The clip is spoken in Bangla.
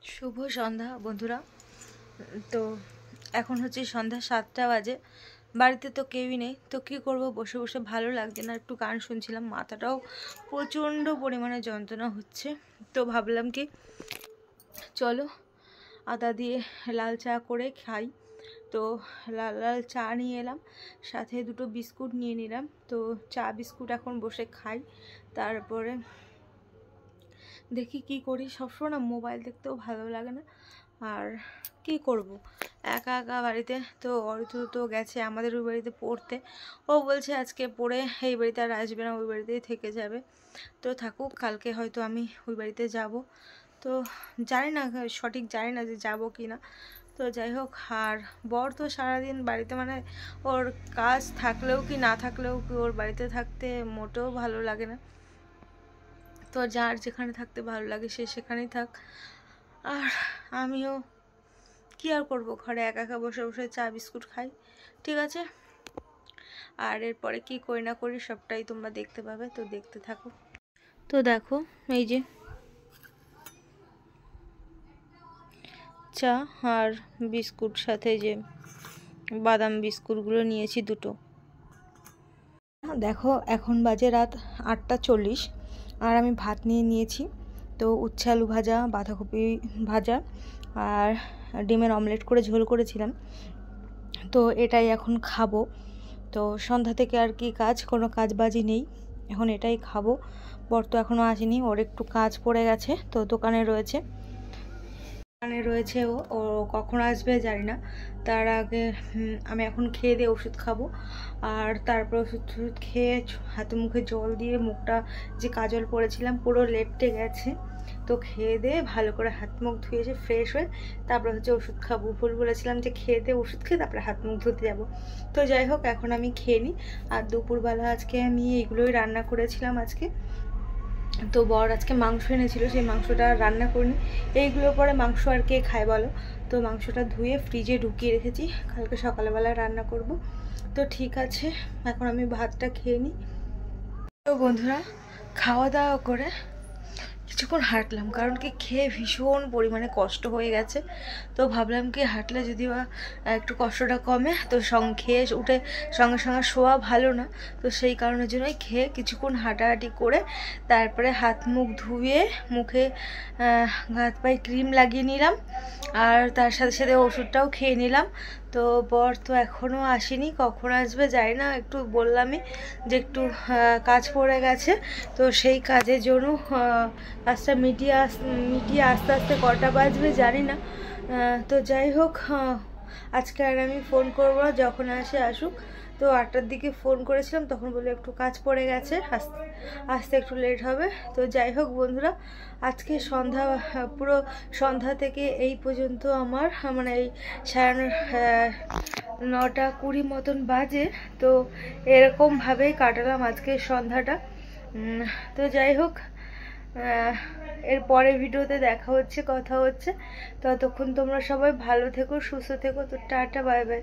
শুভ সন্ধ্যা বন্ধুরা। তো এখন হচ্ছে সন্ধ্যা 7টা বাজে। বাড়িতে তো কেউই নেই, তো কী করব, বসে বসে ভালো লাগছে না, একটু গান শুনছিলাম। মাথাটাও প্রচণ্ড পরিমাণে যন্ত্রণা হচ্ছে। তো ভাবলাম কি চলো আদা দিয়ে লাল চা করে খাই। তো লাল লাল চা নিয়ে এলাম, সাথে দুটো বিস্কুট নিয়ে নিলাম। তো চা বিস্কুট এখন বসে খাই। তারপরে দেখি কি করি। সবসময় না মোবাইল দেখতেও ভালো লাগে না, আর কি করব, একা একা বাড়িতে। তো অরিত্র তো গেছে আমাদের ওই বাড়িতে পড়তে। ও বলছে আজকে পড়ে এই বাড়িতে আর আসবে না, ওই বাড়িতেই থেকে যাবে। তো থাকুক, কালকে হয়তো আমি ওই বাড়িতে যাব। তো জানি না, সঠিক জানি না যে যাব কি না। তো যাই হোক, আর বর তো সারাদিন বাড়িতে, মানে ওর কাজ থাকলেও কি না থাকলেও কি ওর বাড়িতে থাকতে মোটেও ভালো লাগে না। তো যার যেখানে থাকতে ভালো লাগে সে সেখানেই থাক। আর আমিও কি আর করবো, ঘরে একা একা বসে বসে চা বিস্কুট খাই। ঠিক আছে, আর এরপরে কি করি না করি সবটাই তোমরা দেখতে পাবে, তো দেখতে থাকো। তো দেখো, এই যে চা আর বিস্কুট, সাথে যে বাদাম বিস্কুটগুলো নিয়েছি দুটো। দেখো এখন বাজে রাত 8টা 40, আর আমি ভাত নিয়ে নিয়েছি। তো উচ্ছে আলু ভাজা, বাঁধাকপি ভাজা, আর ডিমের অমলেট করে ঝোল করেছিলাম। তো এটাই এখন খাবো। তো সন্ধ্যা থেকে আর কি কাজ, কোনো কাজ বাজি নেই, এখন এটাই খাবো। বর তো এখনও আসেনি, ওর একটু কাজ পড়ে গেছে, তো দোকানে রয়েছে। ও ও কখন আসবে জানি না। তার আগে আমি এখন খেয়ে দিয়ে ওষুধ খাবো। আর তারপর ওষুধ খেয়ে হাতে মুখে জল দিয়ে মুখটা যে কাজল পরেছিলাম পুরো লেপটে গেছে। তো খেয়ে দিয়ে ভালো করে হাত মুখ ধুয়ে এসে ফ্রেশ হয়ে তারপর হচ্ছে ওষুধ খাবো। ভুল বলেছিলাম যে খেয়ে দিয়ে ওষুধ খেয়ে তারপরে হাত মুখ ধুতে যাবো। তো যাই হোক, এখন আমি খেয়ে নিই। আর দুপুরবেলা আজকে আমি এইগুলোই রান্না করেছিলাম আজকে। তো বর আজকে মাংস এনেছিল, সেই মাংসটা রান্না করিনি। এইগুলো পরে মাংস আর কে খায় বলো। তো মাংসটা ধুয়ে ফ্রিজে ঢুকিয়ে রেখেছি, কালকে সকালবেলা রান্না করব। তো ঠিক আছে, এখন আমি ভাতটা খেয়ে নিই। তো বন্ধুরা, খাওয়া দাওয়া করে কিছুক্ষণ হাঁটলাম, কারণ কি খেয়ে ভীষণ পরিমাণে কষ্ট হয়ে গেছে। তো ভাবলাম কি হাঁটলে যদি বা একটু কষ্টটা কমে। তো খেয়ে উঠে সঙ্গে সঙ্গে শোয়া ভালো না। তো সেই কারণের জন্যই খেয়ে কিছুক্ষণ হাঁটাহাঁটি করে তারপরে হাত মুখ ধুয়ে মুখে হাত পায়ে ক্রিম লাগিয়ে নিলাম, আর তার সাথে সাথে ওষুধটাও খেয়ে নিলাম। তো বর তো এখনও আসেনি, কখন আসবে জানি না। একটু বললামই যে একটু কাজ পড়ে গেছে, তো সেই কাজের জন্য কাজটা মিটিয়ে আস্তে আস্তে কটা বাজবে জানি না। তো যাই হোক, আজকে আর আমি ফোন করবো না, যখন আসে আসুক। তো 8টার দিকে ফোন করেছিলাম, তখন বলে একটু কাজ পড়ে গেছে, আসতে একটু লেট হবে। তো যাই হোক বন্ধুরা, আজকে সন্ধ্যা পুরো সন্ধ্যা থেকে এই পর্যন্ত আমার মানে এই 9:20 মতন বাজে। তো এরকমভাবেই কাটালাম আজকে সন্ধ্যাটা। তো যাই হোক, এর পরের ভিডিওতে দেখা হচ্ছে, কথা হচ্ছে। ততক্ষণ তোমরা সবাই ভালো থেকো, সুস্থ থেকো। তো টাটা, বাই বাই।